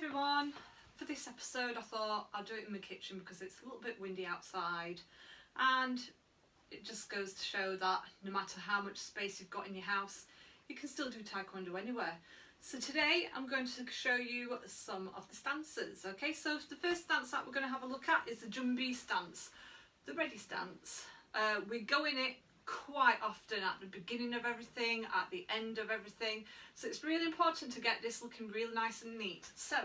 everyone. For this episode I thought I'd do it in my kitchen because it's a little bit windy outside, and it just goes to show that no matter how much space you've got in your house, you can still do taekwondo anywhere. So today I'm going to show you some of the stances. Okay, so the first stance that we're going to have a look at is the joonbi stance, the ready stance. We go in it quite often at the beginning of everything, at the end of everything, so it's really important to get this looking real nice and neat. So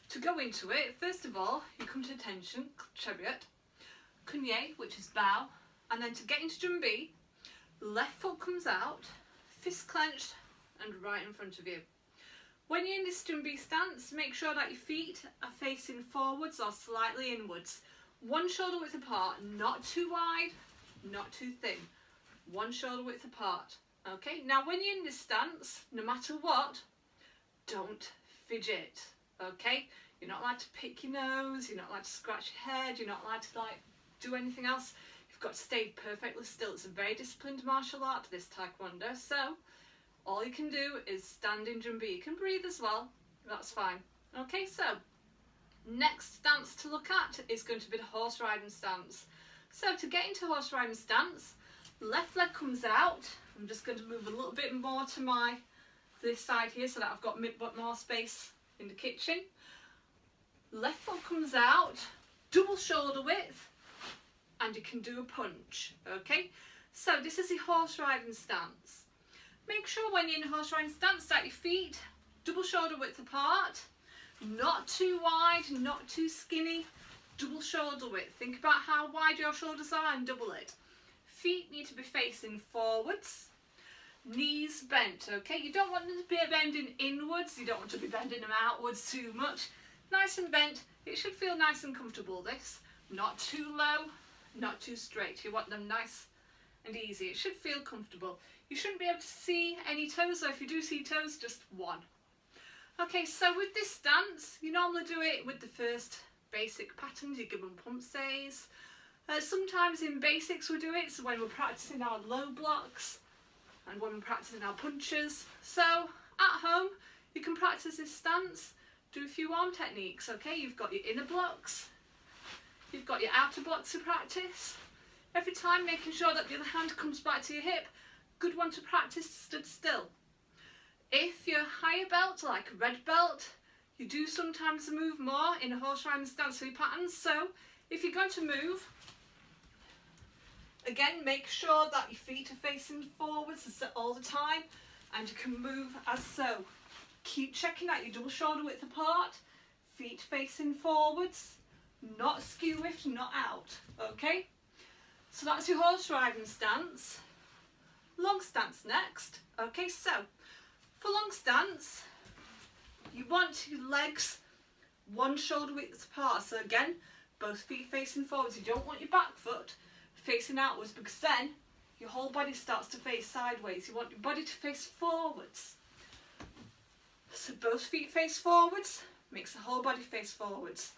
to go into it, first of all you come to attention, chariot, kunye, which is bow, and then to get into joonbi, left foot comes out, fist clenched and right in front of you. When you're in this joonbi stance, make sure that your feet are facing forwards or slightly inwards, one shoulder width apart, not too wide, not too thin, one shoulder width apart. Okay, now when you're in this stance, no matter what, don't fidget. Okay, you're not allowed to pick your nose, you're not allowed to scratch your head, you're not allowed to do anything else. You've got to stay perfectly still. It's a very disciplined martial art, this taekwondo, so all you can do is stand in joonbi. You can breathe as well, that's fine. Okay, so next stance to look at is going to be the horse riding stance. So to get into horse riding stance, left leg comes out. I'm just going to move a little bit more to this side here so that I've got a bit more space in the kitchen. Left foot comes out, double shoulder width, and you can do a punch. Okay, so this is the horse riding stance. Make sure when you're in a horse riding stance that your feet double shoulder width apart, not too wide, not too skinny, double shoulder width. Think about how wide your shoulders are and double it. Feet need to be facing forwards, knees bent. Okay, you don't want them to be bending inwards, you don't want to be bending them outwards too much. Nice and bent. It should feel nice and comfortable, this. Not too low, not too straight. You want them nice and easy. It should feel comfortable. You shouldn't be able to see any toes, so if you do see toes, just one. Okay, so with this stance, you normally do it with the first basic patterns. You give them pump-says. Sometimes in basics we do it, so when we're practicing our low blocks and when we're practicing our punches. So at home, you can practice this stance, do a few arm techniques. Okay, you've got your inner blocks, you've got your outer blocks to practice. Every time making sure that the other hand comes back to your hip. Good one to practice stood still. If you're higher belt, like a red belt, you do sometimes move more in a horse riding stance for your patterns. So if you're going to move, again, make sure that your feet are facing forwards all the time, and you can move as so. Keep checking that you're double shoulder width apart, feet facing forwards, not skew whiffed, not out. Okay, so that's your horse riding stance. Long stance next. Okay, so for long stance, you want your legs one shoulder width apart. So again, both feet facing forwards. You don't want your back foot facing outwards, because then your whole body starts to face sideways. You want your body to face forwards. So both feet face forwards, makes the whole body face forwards.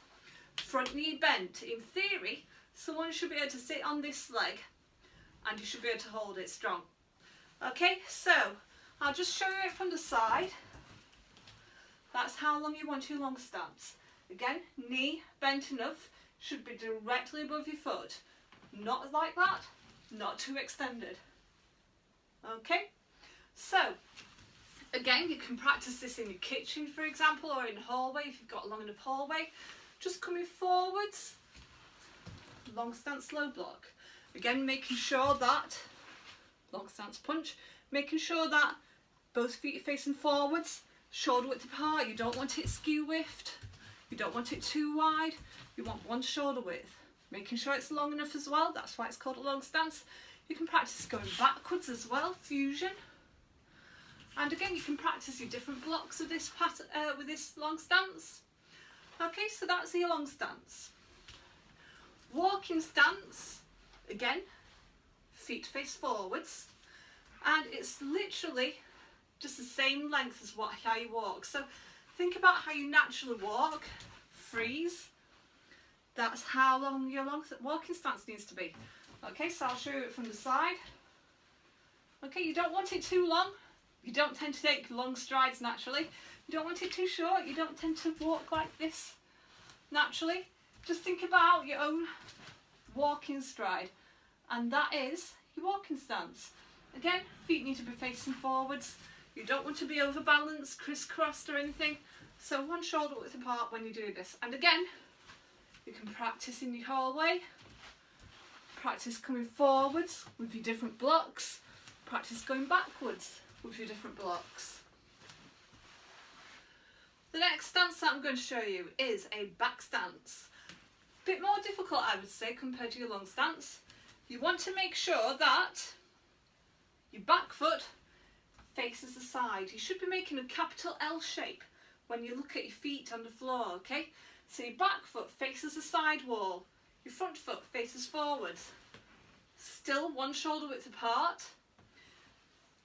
Front knee bent. In theory, someone should be able to sit on this leg and you should be able to hold it strong. Okay, so I'll just show you it from the side. That's how long you want your long stance. Again, knee bent enough, should be directly above your foot. Not like that, not too extended. Okay, so again, you can practice this in your kitchen, for example, or in the hallway if you've got a long enough hallway. Just coming forwards, long stance, low block. Again, making sure that, long stance punch, making sure that both feet are facing forwards, shoulder width apart. You don't want it skew whiffed, you don't want it too wide, you want one shoulder width. Making sure it's long enough as well, that's why it's called a long stance. You can practice going backwards as well, fusion. And again, you can practice your different blocks of this pattern with this long stance. Okay, so that's your long stance. Walking stance, again, feet face forwards, and it's literally just the same length as how you walk. So think about how you naturally walk, freeze. That's how long your walking stance needs to be. Okay, so I'll show you it from the side. Okay, you don't want it too long. You don't tend to take long strides naturally. You don't want it too short. You don't tend to walk like this naturally. Just think about your own walking stride, and that is your walking stance. Again, feet need to be facing forwards. You don't want to be overbalanced, crisscrossed or anything. So one shoulder width apart when you do this. And again, you can practice in your hallway. Practice coming forwards with your different blocks. Practice going backwards with your different blocks. The next stance that I'm going to show you is a back stance. A bit more difficult, I would say, compared to your long stance. You want to make sure that your back foot faces the side. You should be making a capital L shape when you look at your feet on the floor, okay? So your back foot faces the side wall, your front foot faces forwards. Still one shoulder width apart.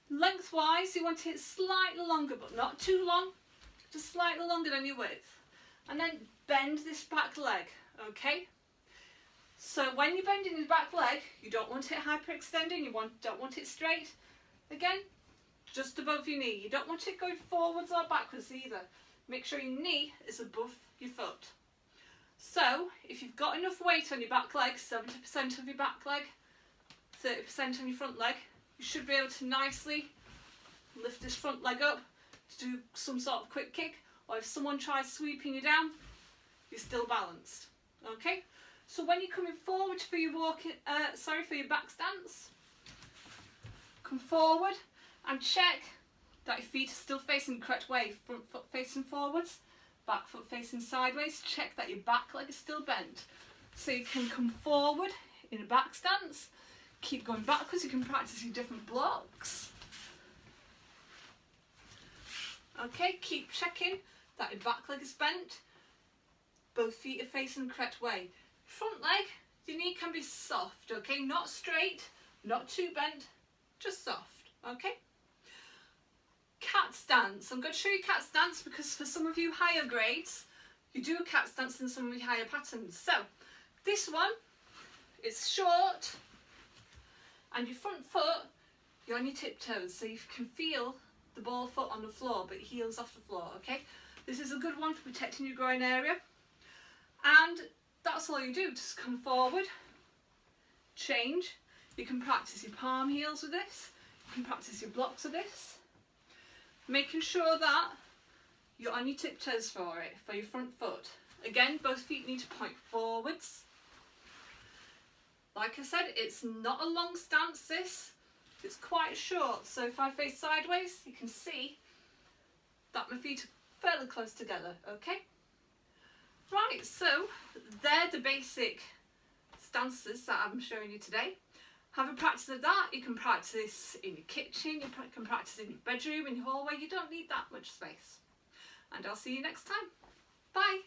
Lengthwise, you want it slightly longer, but not too long, just slightly longer than your width. And then bend this back leg, okay? So when you're bending your back leg, you don't want it hyperextending, you don't want it straight. Again, just above your knee. You don't want it going forwards or backwards either. Make sure your knee is above your foot. So if you've got enough weight on your back leg, 70% of your back leg, 30% on your front leg, you should be able to nicely lift this front leg up to do some sort of quick kick, or if someone tries sweeping you down, you're still balanced. Okay? So when you're coming forward for your for your back stance, come forward and check that your feet are still facing the correct way. Front foot facing forwards, back foot facing sideways. Check that your back leg is still bent. So you can come forward in a back stance, keep going backwards, you can practice your different blocks. Okay, keep checking that your back leg is bent, both feet are facing the correct way. Front leg, your knee can be soft, okay, not straight, not too bent, just soft, okay. Cat stance. I'm going to show you cat stance because for some of you higher grades, you do a cat stance in some of your higher patterns. So this one is short and your front foot, you're on your tiptoes, so you can feel the ball foot on the floor but your heels off the floor, okay? This is a good one for protecting your groin area. And that's all you do, just come forward, change. You can practice your palm heels with this, you can practice your blocks with this. Making sure that you're on your tiptoes for it, for your front foot. Again, both feet need to point forwards. Like I said, it's not a long stance this, it's quite short. So if I face sideways, you can see that my feet are fairly close together, okay? Right, so they're the basic stances that I'm showing you today. Have a practice of that. You can practice in your kitchen, you can practice in your bedroom, in your hallway. You don't need that much space. And I'll see you next time. Bye.